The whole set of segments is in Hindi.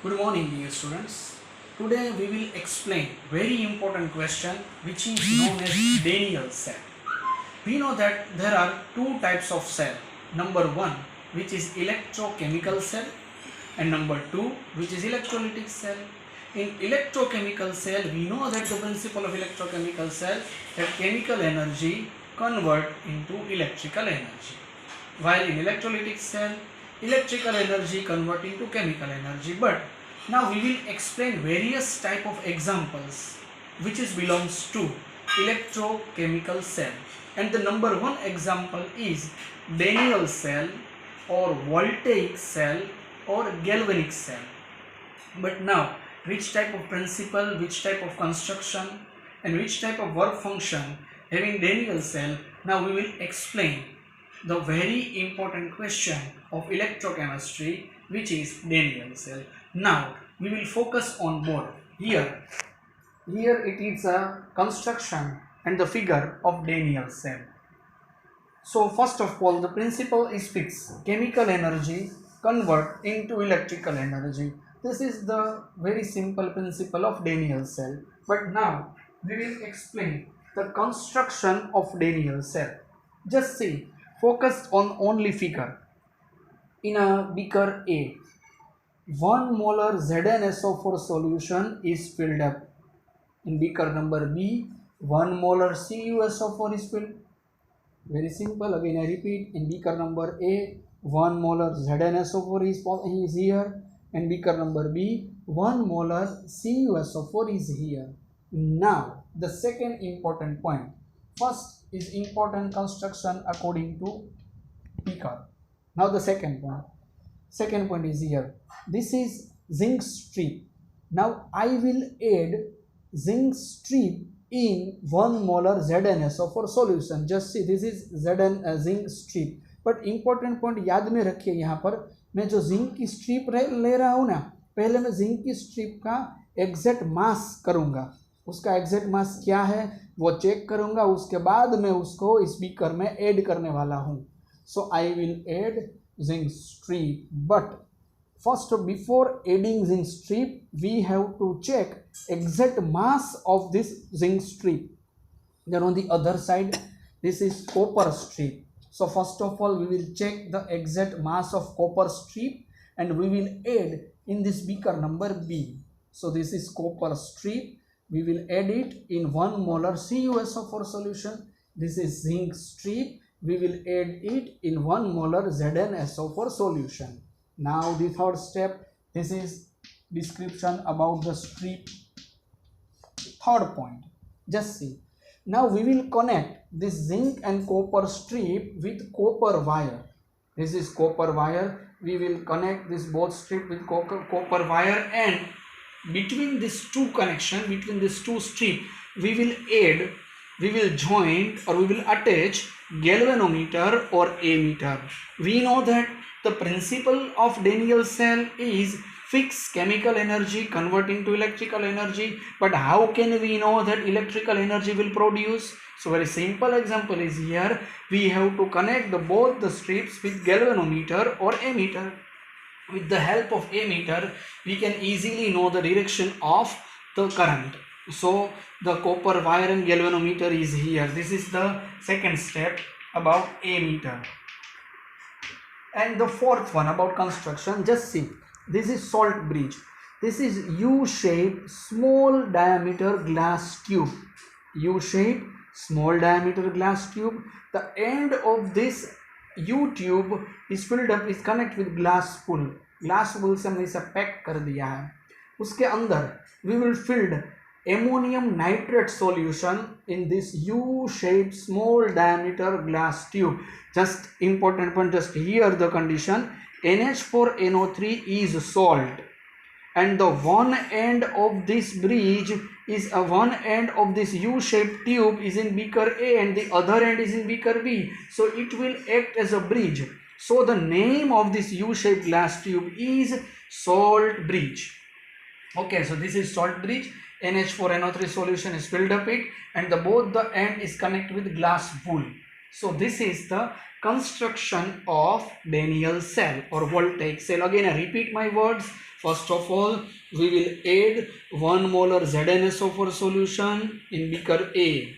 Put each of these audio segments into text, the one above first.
Good morning, dear students. Today we will explain very important question which is known as Daniell cell. We know that there are two types of cell. Number one, which is electrochemical cell, and number two, which is electrolytic cell. In electrochemical cell, we know that the principle of electrochemical cell that chemical energy convert into electrical energy. While in electrolytic cell, electrical energy convert into chemical energy. But now we will explain various type of examples which is belongs to electrochemical cell. And the number one example is Daniell cell or voltaic cell or galvanic cell. But now which type of principle, which type of construction and which type of work function having Daniell cell, now we will explain the very important question of electrochemistry which is Daniell cell. Now we will focus on both. Here it is a construction and the figure of Daniell cell. So first of all, the principle is fixed. Chemical energy convert into electrical energy. This is the very simple principle of Daniell cell. But now we will explain the construction of Daniell cell. Just see, focus on only figure. In a beaker A, 1 molar ZnSO4 solution is filled up. In beaker number B, 1 molar CuSO4 is filled. Very simple. Again I repeat, in beaker number A, 1 molar ZnSO4 is here, and beaker number B, 1 molar CuSO4 is here. Now the second important point. First is important construction according to beaker. Now the second point. Second point is here. This is zinc strip. Now I will add zinc strip in 1 molar ZnSO4 solution. Just see, this is zinc strip. But important point याद में रखिए, यहाँ पर मैं जो जिंक की स्ट्रिप ले रहा हूँ ना, पहले मैं जिंक की स्ट्रिप का एग्जैक्ट मास करूँगा. उसका एग्जैक्ट मास क्या है वो चेक करूँगा. उसके बाद मैं उसको इस बीकर में ऐड करने वाला हूँ. So I will add zinc strip. But first, before adding zinc strip, we have to check exact mass of this zinc strip. Then on the other side, this is copper strip. So first of all, we will check the exact mass of copper strip and we will add in this beaker number B. So this is copper strip. We will add it in 1 molar CuSO4 solution. This is zinc strip. We will add it in 1 molar ZnSO4 solution. Now the third step, this is description about the strip. Third point, just see. Now we will connect this zinc and copper strip with copper wire. This is copper wire. We will connect this both strip with copper wire, and between these two connection, between these two strip, we will join or we will attach galvanometer or ammeter. We know that the principle of Daniell cell is fixed chemical energy converting to electrical energy. But how can we know that electrical energy will produce? So very simple example is here. We have to connect both the strips with galvanometer or ammeter. With the help of ammeter, we can easily know the direction of the current. So the copper wire and galvanometer is here. This is the second step about ammeter. And the fourth one about construction, just see, this is salt bridge. This is U-shaped small diameter glass tube. U-shaped small diameter glass tube. The end of this U tube is filled up, is connect with glass spool. Glass spool से हमने इसे पैक कर दिया है. उसके अंदर we will filled ammonium nitrate solution in this U-shaped small diameter glass tube. Just important point, just here the condition, NH4NO3 is salt, and the one end of this bridge is one end of this U-shaped tube is in beaker A and the other end is in beaker B. So it will act as a bridge. So the name of this U-shaped glass tube is salt bridge. Okay, so this is salt bridge. NH4NO3 solution is filled up it, and both the end is connected with glass spool. So this is the construction of Daniell cell or voltaic cell. Again, I repeat my words. First of all, we will add 1 molar ZnSO4 solution in beaker A,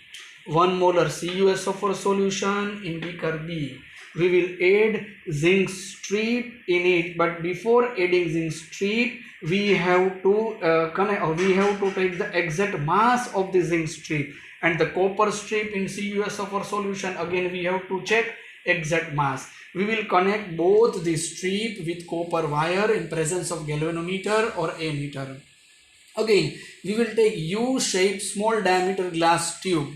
1 molar CuSO4 solution in beaker B. We will add zinc strip in it, but before adding zinc strip, we have to take the exact mass of the zinc strip, and the copper strip in CuSO4 solution. Again, we have to check exact mass. We will connect both the strip with copper wire in presence of galvanometer or ammeter. Again, we will take U-shaped small diameter glass tube.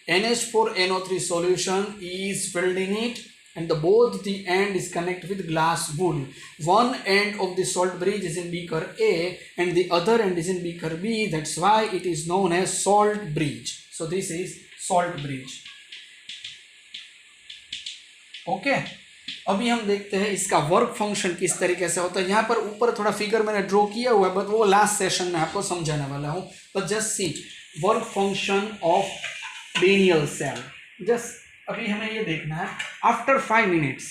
NH4NO3 solution is filled in it, and both the end is connected with glass wool. One end of the salt bridge is in beaker A and the other end is in beaker B. That's why it is known as salt bridge. So this is salt bridge. Okay अभी हम देखते हैं इसका वर्क फंक्शन किस तरीके से होता है. यहाँ पर ऊपर थोड़ा फिगर मैंने ड्रॉ किया हुआ है, बट वो लास्ट सेशन में आपको समझाने वाला हूँ. But just see work function of Daniell cell. Just अभी हमें ये देखना है. After 5 minutes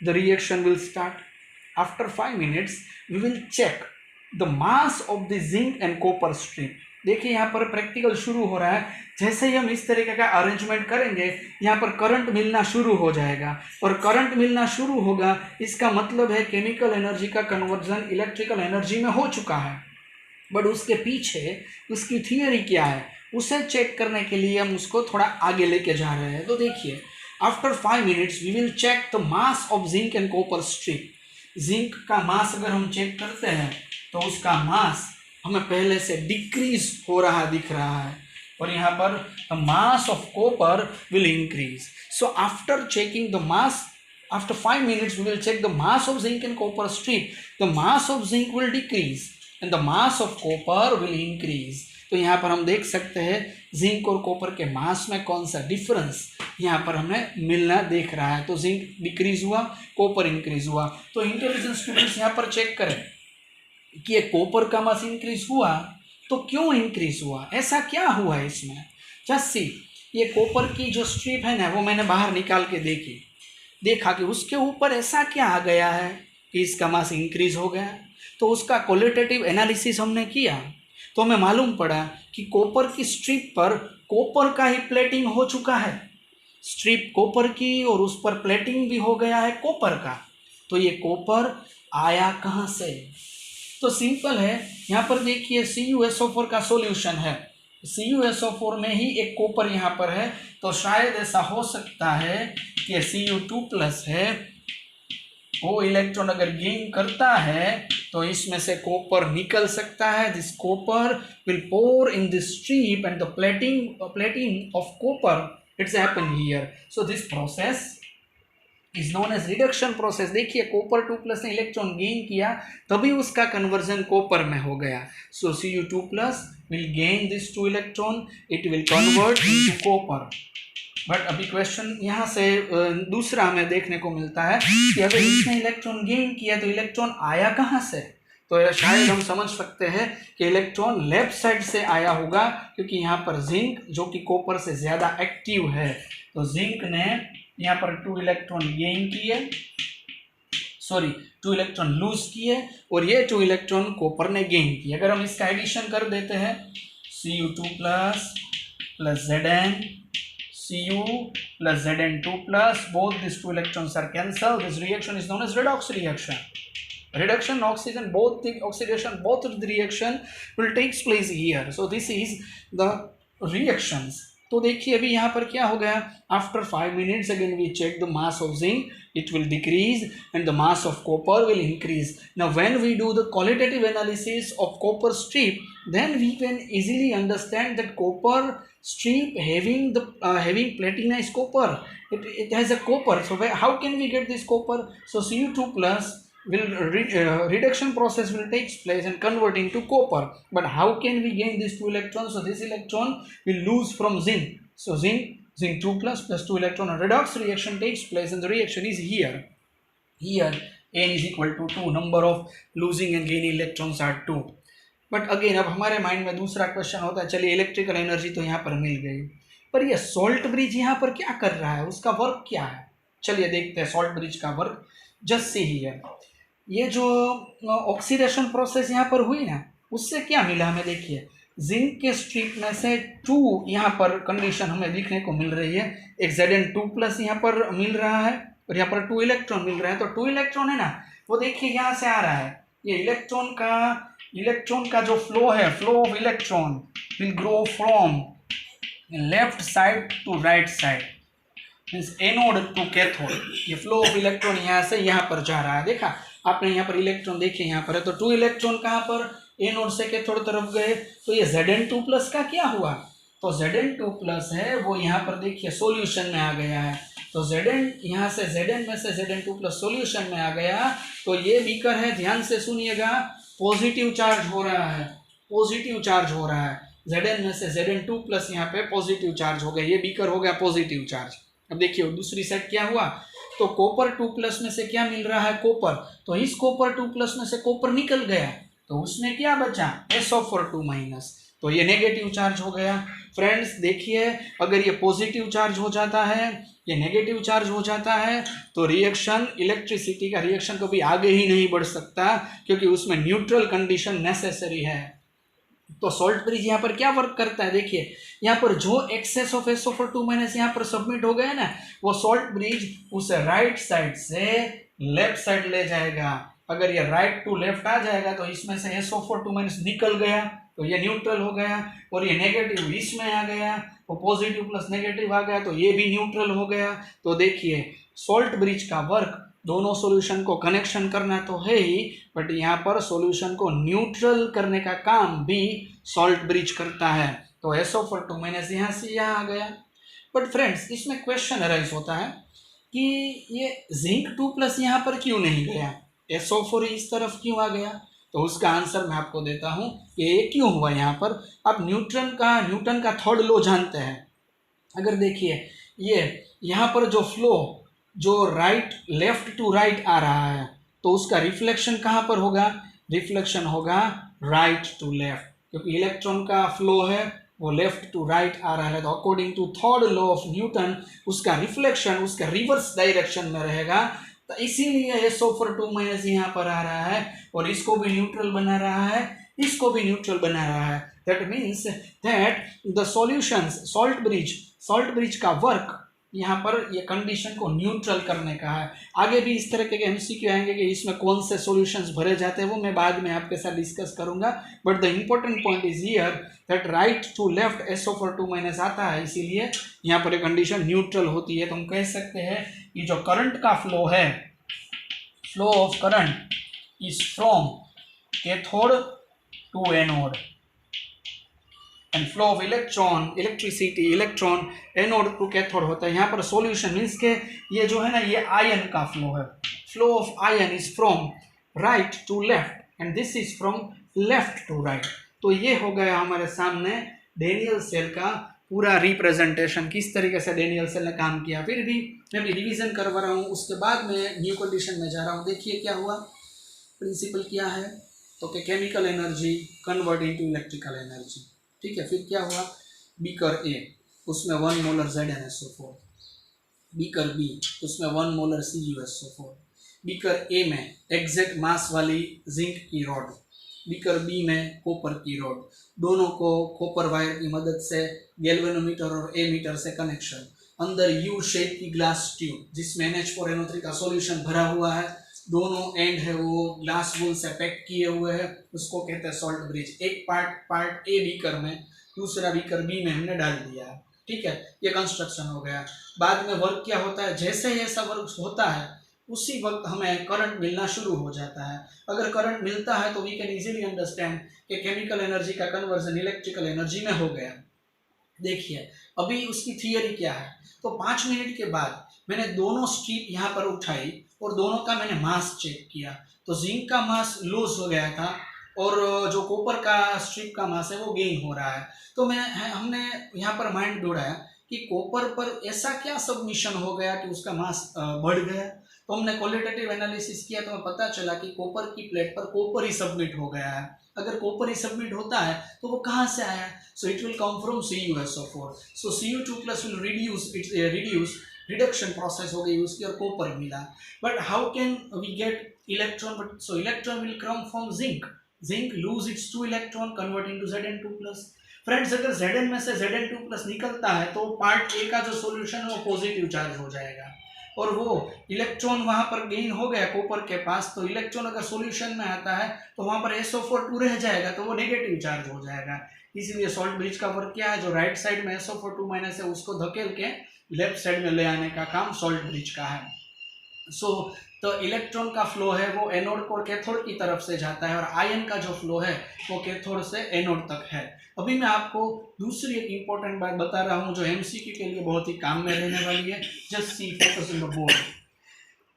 the reaction will start. After 5 minutes we will check the mass of the zinc and copper strip. देखिए यहाँ पर प्रैक्टिकल शुरू हो रहा है. जैसे ही हम इस तरीके का अरेंजमेंट करेंगे, यहाँ पर करंट मिलना शुरू हो जाएगा, और करंट मिलना शुरू होगा इसका मतलब है केमिकल एनर्जी का कन्वर्जन इलेक्ट्रिकल एनर्जी में हो चुका है. बट उसके पीछे उसकी थियरी क्या है, उसे चेक करने के लिए हम उसको थोड़ा आगे लेके जा रहे हैं. तो देखिए, after 5 minutes we will check the mass of zinc and copper strip. Zinc का मास अगर हम चेक करते हैं तो उसका मास हमें पहले से डिक्रीज हो रहा दिख रहा है, और यहाँ पर the mass of copper will increase. So after checking the mass, after 5 minutes we will check the mass of zinc and copper strip. The mass of zinc will decrease and the mass of copper will increase. तो यहाँ पर हम देख सकते हैं जिंक और कॉपर के मास में कौन सा डिफरेंस यहाँ पर हमें मिलना देख रहा है. तो जिंक डिक्रीज हुआ, कॉपर इंक्रीज हुआ. तो इंटेलिजेंट स्टूडेंट्स यहाँ पर चेक करें कि ये कॉपर का मास इंक्रीज हुआ तो क्यों इंक्रीज हुआ, ऐसा क्या हुआ है इसमें. जस्ट सी, ये कॉपर की जो स्ट्रिप है ना, वो मैंने बाहर निकाल के देखा कि उसके ऊपर ऐसा क्या आ गया है कि इसका मास इंक्रीज हो गया. तो उसका क्वालिटेटिव एनालिसिस हमने किया तो हमें मालूम पड़ा कि कॉपर की स्ट्रिप पर कॉपर का ही प्लेटिंग हो चुका है. स्ट्रिप कॉपर की और उस पर प्लेटिंग भी हो गया है कॉपर का. तो ये कॉपर आया कहाँ से. तो सिंपल है, यहाँ पर देखिए CuSO4 का सॉल्यूशन है. CuSO4 में ही एक कॉपर यहाँ पर है, तो शायद ऐसा हो सकता है कि Cu2+ है, वो इलेक्ट्रॉन अगर गेन करता है तो इसमें से कॉपर निकल सकता है. This copper will pour in this strip and the plating of copper it's happen here. So this process is known as reduction process. देखिए, कॉपर 2+ ने इलेक्ट्रॉन गेन किया तभी उसका कन्वर्जन कॉपर में हो गया. सो Cu2+ will gain this 2 electron, it will convert into copper. But अभी क्वेश्चन यहाँ से दूसरा हमें देखने को मिलता है कि अगर इसने इलेक्ट्रॉन गेन किया तो इलेक्ट्रॉन आया कहाँ से. तो शायद हम समझ सकते हैं कि इलेक्ट्रॉन लेफ्ट साइड से आया होगा, क्योंकि यहाँ पर जिंक जो कि कॉपर से ज़्यादा एक्टिव है, तो जिंक ने यहाँ पर 2 इलेक्ट्रॉन गेन किए, 2 इलेक्ट्रॉन लूज किए, और ये 2 इलेक्ट्रॉन कॉपर ने गेन किए. अगर हम इसका एडिशन कर देते हैं, Cu2+ plus Zn, Cu plus Zn2+, both these 2 electrons are cancelled. This reaction is known as redox reaction. Reduction, oxygen, both the oxidation, both of the reaction will take place here. So this is the reactions. तो देखिए अभी यहाँ पर क्या हो गया. After 5 minutes again we check the mass of zinc, it will decrease and the mass of copper will increase. Now when we do the qualitative analysis of copper strip, then we can easily understand that copper strip having platinized copper, it has a copper. So how can we get this copper? So Cu2+ will reduction process will take place and convert into copper. But how can we gain these 2 electrons? So this electron will lose from zinc. So zinc 2+ plus 2 electron, a redox reaction takes place, and the reaction is here. Here n is equal to 2. Number of losing and gaining electrons are 2. But again अब हमारे माइंड में दूसरा क्वेश्चन होता है, चलिए इलेक्ट्रिकल एनर्जी तो यहाँ पर मिल गई, पर ये सॉल्ट ब्रिज यहाँ पर क्या कर रहा है, उसका वर्क क्या है, चलिए देखते हैं सॉल्ट ब्रिज का वर्क। जस्ट सी ही है, ये जो ऑक्सीडेशन प्रोसेस यहाँ पर हुई ना, उससे क्या मिला हमें, देखिए जिंक के स्ट्रिप में से 2 यहाँ पर कंडीशन हमें दिखने को मिल रही है। एक Zn2+ यहाँ पर मिल रहा है और यहाँ पर 2 इलेक्ट्रॉन मिल रहा है। तो 2 इलेक्ट्रॉन है ना, वो देखिए यहाँ से आ रहा है, ये इलेक्ट्रॉन का जो फ्लो है, flow of electron will grow from left side to right side, means anode to cathode. ये फ्लो ऑफ इलेक्ट्रॉन यहाँ से यहाँ पर जा रहा है, देखा आपने यहाँ पर इलेक्ट्रॉन देखिए यहाँ पर है, तो 2 इलेक्ट्रॉन कहाँ पर एनोड से कैथोड तरफ गए। तो ये Zn2+ का क्या हुआ, तो Zn2+ है वो यहाँ पर देखिए सॉल्यूशन में आ गया है। तो Zn यहाँ से Zn में से Zn2+ सॉल्यूशन में आ गया। तो ये बीकर है, ध्यान से सुनिएगा, पॉजिटिव चार्ज हो रहा है, पॉजिटिव चार्ज हो रहा है। Zn में से Zn2+ यहाँ पे पॉजिटिव चार्ज हो गया, ये बीकर हो गया पॉजिटिव चार्ज। अब देखिए दूसरी साइड क्या हुआ, तो कॉपर 2+ में से क्या मिल रहा है, कॉपर। तो इस कॉपर 2+ में से कॉपर निकल गया, तो उसमें क्या बचा, SO4 2-, तो ये नेगेटिव चार्ज हो गया। फ्रेंड्स देखिए, अगर ये पॉजिटिव चार्ज हो जाता है, ये नेगेटिव चार्ज हो जाता है, तो रिएक्शन, इलेक्ट्रिसिटी का रिएक्शन कभी आगे ही नहीं बढ़ सकता, क्योंकि उसमें न्यूट्रल कंडीशन नेसेसरी है। तो सॉल्ट ब्रिज यहाँ पर क्या वर्क करता है, देखिए यहाँ पर जो एक्सेस ऑफ SO4 - यहाँ पर सबमिट हो गया ना, वो सॉल्ट ब्रिज उसे राइट साइड से लेफ्ट साइड ले जाएगा। अगर ये राइट टू लेफ्ट आ जाएगा तो इसमें से SO4 - निकल गया, तो ये न्यूट्रल हो गया, और ये नेगेटिव इसमें आ गया, तो पॉजिटिव प्लस नेगेटिव आ गया, तो ये भी न्यूट्रल हो गया। तो देखिए सॉल्ट ब्रिज का वर्क, दोनों सॉल्यूशन को कनेक्शन करना तो है ही, बट यहाँ पर सॉल्यूशन को न्यूट्रल करने का काम भी सॉल्ट ब्रिज करता है। तो SO4 - यहाँ से यहाँ आ गया। बट फ्रेंड्स इसमें क्वेश्चन अराइज होता है कि ये Zn2+ यहाँ पर क्यों नहीं गया, SO4 इस तरफ क्यों आ गया। तो उसका आंसर मैं आपको देता हूँ कि ये क्यों हुआ। यहाँ पर आप न्यूटन का थर्ड लॉ जानते हैं। अगर देखिए ये यहाँ पर जो फ्लो जो लेफ्ट टू राइट आ रहा है, तो उसका रिफ्लेक्शन कहाँ पर होगा, रिफ्लेक्शन होगा राइट टू लेफ्ट, क्योंकि इलेक्ट्रॉन का फ्लो है वो लेफ्ट टू राइट आ रहा है। तो according to third law of Newton उसका रिफ्लेक्शन उसका रिवर्स डायरेक्शन में रहेगा। तो इसीलिए SO4 - यहाँ पर आ रहा है, और इसको भी न्यूट्रल बना रहा है, इसको भी न्यूट्रल बना रहा है। That means that the solutions, salt bridge का वर्क यहाँ पर ये कंडीशन को न्यूट्रल करने का है। आगे भी इस तरह के MCQ आएंगे कि इसमें कौन से सॉल्यूशंस भरे जाते हैं, वो मैं बाद में आपके साथ डिस्कस करूंगा। But the important point is here that right to left SO4 - आता है, इसीलिए यहाँ पर ये कंडीशन न्यूट्रल होती है। तो हम कह सकते हैं कि जो करंट का फ्लो है, flow of current is from cathode to anode, and flow of electron anode to cathode होता है। यहाँ पर सॉल्यूशन मीन्स के ये जो है ना, ये आयन का फ्लो है, flow of ion is from right to left and this is from left to right. तो ये हो गया हमारे सामने डेनियल सेल का पूरा रिप्रेजेंटेशन, किस तरीके से डेनियल सेल ने काम किया। फिर भी मैं भी रिवीजन करवा रहा हूँ, उसके बाद मैं न्यू कंडीशन में जा रहा हूँ। देखिए क्या हुआ, प्रिंसिपल क्या है, तो कि chemical energy convert into electrical energy. ठीक है, फिर क्या हुआ, बीकर ए उसमें 1 मोलर ZnSO4, बीकर बी उसमें 1 मोलर CuSO4, बीकर ए में एग्जैक्ट मास वाली जिंक की रॉड, बीकर बी में कॉपर की रॉड, दोनों को कॉपर वायर की मदद से गैल्वेनोमीटर और एमीटर से कनेक्शन, अंदर यू शेप की ग्लास ट्यूब जिसमें NH4NO3 का सॉल्यूशन भरा हुआ है, दोनों एंड है वो ग्लास वूल से पैक किए हुए हैं, उसको कहते हैं सॉल्ट ब्रिज। एक पार्ट ए बीकर में, दूसरा बीकर बी में हमने डाल दिया है। ठीक है, ये कंस्ट्रक्शन हो गया। बाद में वर्क क्या होता है, जैसे ही ऐसा वर्क होता है उसी वक्त हमें करंट मिलना शुरू हो जाता है। अगर करंट मिलता है तो वी कैन इजीली अंडरस्टैंड कि केमिकल एनर्जी का कन्वर्जन इलेक्ट्रिकल एनर्जी में हो गया। देखिए अभी उसकी थियरी क्या है, तो 5 मिनट के बाद मैंने दोनों स्ट्रिप यहाँ पर उठाई और दोनों का मैंने मास चेक किया, तो जिंक का मास लूज हो गया था और जो कॉपर का स्ट्रिप का मास है वो गेन हो रहा है। तो हमने यहाँ पर माइंड दौड़ाया कि कॉपर पर ऐसा क्या सबमिशन हो गया कि उसका मास बढ़ गया। तो हमने क्वालिटेटिव एनालिसिस किया तो हमें पता चला कि कॉपर की प्लेट पर कॉपर ही सबमिट हो गया है। अगर कॉपर ही सबमिट होता है तो वो कहाँ से आया? So it will come from CuSO4। So Cu2+ will reduce reduction process हो गई उसकी और कॉपर मिला। But how can we get electron? But so electron will come from zinc lose its 2 electron convert into Zn2+। Friends अगर Zn में से Zn2+ निकलता है तो पार्ट ए का जो सॉल्यूशन है वो पॉजिटिव चार्ज हो जाएगा और वो इलेक्ट्रॉन वहां पर गेन हो गया कॉपर के पास, तो इलेक्ट्रॉन अगर सॉल्यूशन में आता है तो वहां पर SO4 रह जाएगा तो वो नेगेटिव चार्ज हो जाएगा। इसीलिए सॉल्ट ब्रिज का वर्क क्या है? जो राइट साइड में SO4 है उसको धकेल के लेफ्ट साइड में ले आने का काम सॉल्ट ब्रिज का है। तो इलेक्ट्रॉन का फ्लो है वो एनोड को कैथोड की तरफ से जाता है और आयन का जो फ्लो है वो कैथोड से एनोड तक है। अभी मैं आपको दूसरी एक इंपॉर्टेंट बात बता रहा हूँ जो MCQ के लिए बहुत ही काम में रहने वाली है। Just C focus in the board.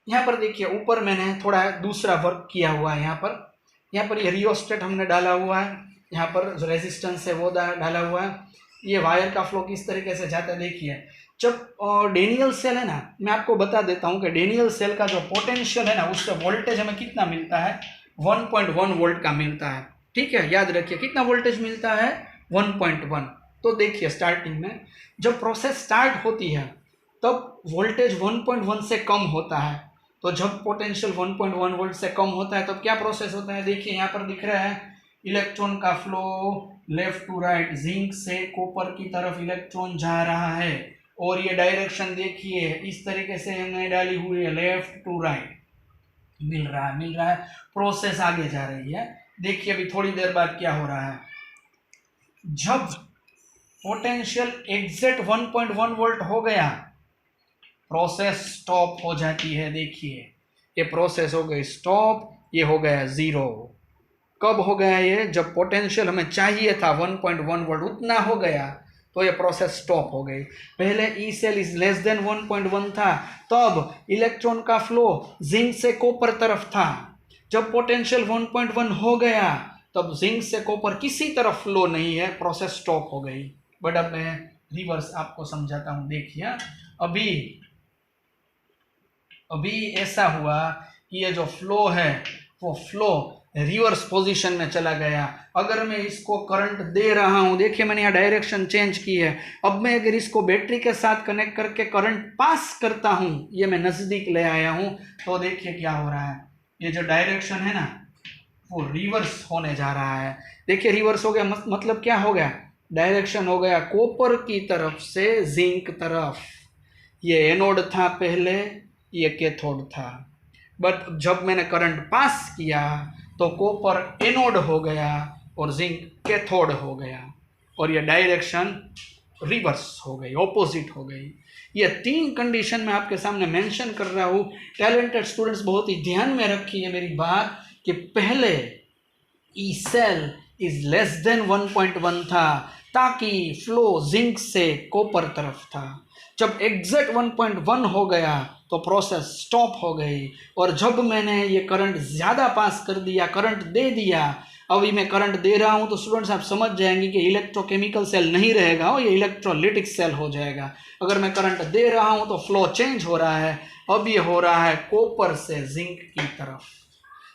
यहाँ पर देखिए ऊपर मैंने थोड़ा दूसरा वर्क किया हुआ है। यहाँ पर ये रियोस्टेट हमने डाला हुआ है, यहाँ पर जो रेजिस्टेंस है वो डाला हुआ है। ये वायर का फ्लो किस तरीके से जाता है देखिए। जब डेनियल सेल है ना, मैं आपको बता देता हूँ कि डेनियल सेल का जो पोटेंशियल है ना उससे वोल्टेज हमें कितना मिलता है? 1.1 वोल्ट का मिलता है। ठीक है, याद रखिए कितना वोल्टेज मिलता है? 1.1। तो देखिए स्टार्टिंग में जब प्रोसेस स्टार्ट होती है तब वोल्टेज 1.1 से कम होता है। तो जब पोटेंशियल 1.1 वोल्ट से कम होता है तब क्या प्रोसेस होता है? देखिए यहाँ पर दिख रहा है इलेक्ट्रॉन का flow left to right, zinc से कॉपर की तरफ इलेक्ट्रॉन जा रहा है और ये डायरेक्शन देखिए इस तरीके से हमने डाली हुई है, लेफ्ट टू राइट मिल रहा है, प्रोसेस आगे जा रही है। देखिए अभी थोड़ी देर बाद क्या हो रहा है, जब पोटेंशियल एग्जैक्ट 1.1 वोल्ट हो गया प्रोसेस स्टॉप हो जाती है। देखिए ये प्रोसेस हो गई स्टॉप, ये हो गया 0। कब हो गया ये? जब पोटेंशियल हमें चाहिए था 1.1 वोल्ट उतना हो गया तो ये प्रोसेस स्टॉप हो गई। पहले E cell is less than 1.1 था तब इलेक्ट्रॉन का फ्लो जिंक से कॉपर तरफ था। जब पोटेंशियल 1.1 हो गया तब जिंक से कॉपर किसी तरफ फ्लो नहीं है, प्रोसेस स्टॉप हो गई। बट अब मैं रिवर्स आपको समझाता हूँ। देखिए अभी ऐसा हुआ कि ये जो फ्लो है वो फ्लो रिवर्स पोजीशन में चला गया। अगर मैं इसको करंट दे रहा हूं, देखिए मैंने यहाँ डायरेक्शन चेंज की है। अब मैं अगर इसको बैटरी के साथ कनेक्ट करके करंट पास करता हूं, ये मैं नज़दीक ले आया हूं, तो देखिए क्या हो रहा है, ये जो डायरेक्शन है ना वो रिवर्स होने जा रहा है। देखिए रिवर्स हो गया मतलब क्या हो गया? डायरेक्शन हो गया कॉपर की तरफ से जिंक तरफ। ये एनोड था पहले, ये कैथोड था। बट जब मैंने करंट पास किया तो कॉपर एनोड हो गया और जिंक कैथोड हो गया और ये डायरेक्शन रिवर्स हो गई, ऑपोजिट हो गई। ये 3 कंडीशन मैं आपके सामने मेंशन कर रहा हूँ। टैलेंटेड स्टूडेंट्स बहुत ही ध्यान में रखिए मेरी बात कि पहले E cell is less than 1.1 था ताकि फ्लो जिंक से कॉपर तरफ था। जब एग्जैक्ट 1.1 हो गया तो प्रोसेस स्टॉप हो गई और जब मैंने ये करंट ज़्यादा पास कर दिया, करंट दे दिया, अभी मैं करंट दे रहा हूँ तो स्टूडेंट्स आप समझ जाएंगे कि इलेक्ट्रोकेमिकल सेल नहीं रहेगा, ये इलेक्ट्रोलिटिक सेल हो जाएगा। अगर मैं करंट दे रहा हूँ तो फ्लो चेंज हो रहा है, अब ये हो रहा है कॉपर से जिंक की तरफ।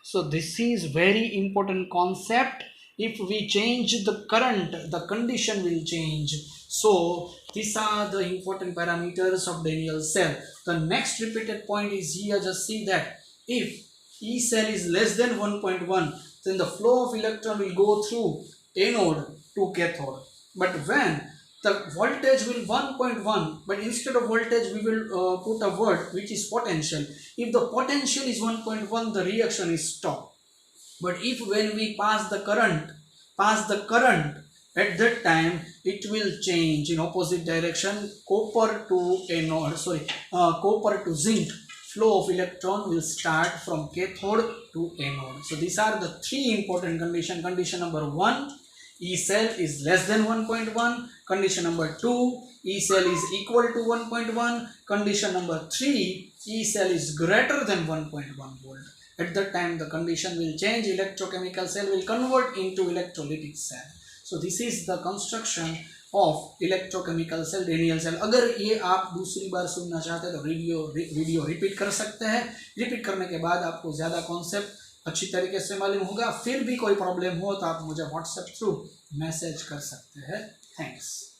So this is very important concept. If we change the current, the condition will change. So these are the important parameters of Daniell cell. The next repeated point is here. Just see that if E cell is less than 1.1, then the flow of electron will go through anode to cathode. But when the voltage will 1.1, but instead of voltage we will put a word which is potential. If the potential is 1.1, the reaction is stopped. But if when we pass the current at that time it will change in opposite direction, copper to zinc flow of electron will start from cathode to anode. So these are the 3 important condition. Condition number 1, E cell is less than 1.1. Condition number 2, E cell is equal to 1.1. Condition number 3, E cell is greater than 1.1 volt. At that time the condition will change, electrochemical cell will convert into electrolytic cell. So this is the construction of electrochemical cell, Daniell cell. अगर ये आप दूसरी बार सुनना चाहते हैं तो वीडियो रिपीट कर सकते हैं। रिपीट करने के बाद आपको ज़्यादा कॉन्सेप्ट अच्छी तरीके से मालूम होगा। फिर भी कोई प्रॉब्लम हो तो आप मुझे व्हाट्सएप थ्रू मैसेज कर सकते हैं। थैंक्स।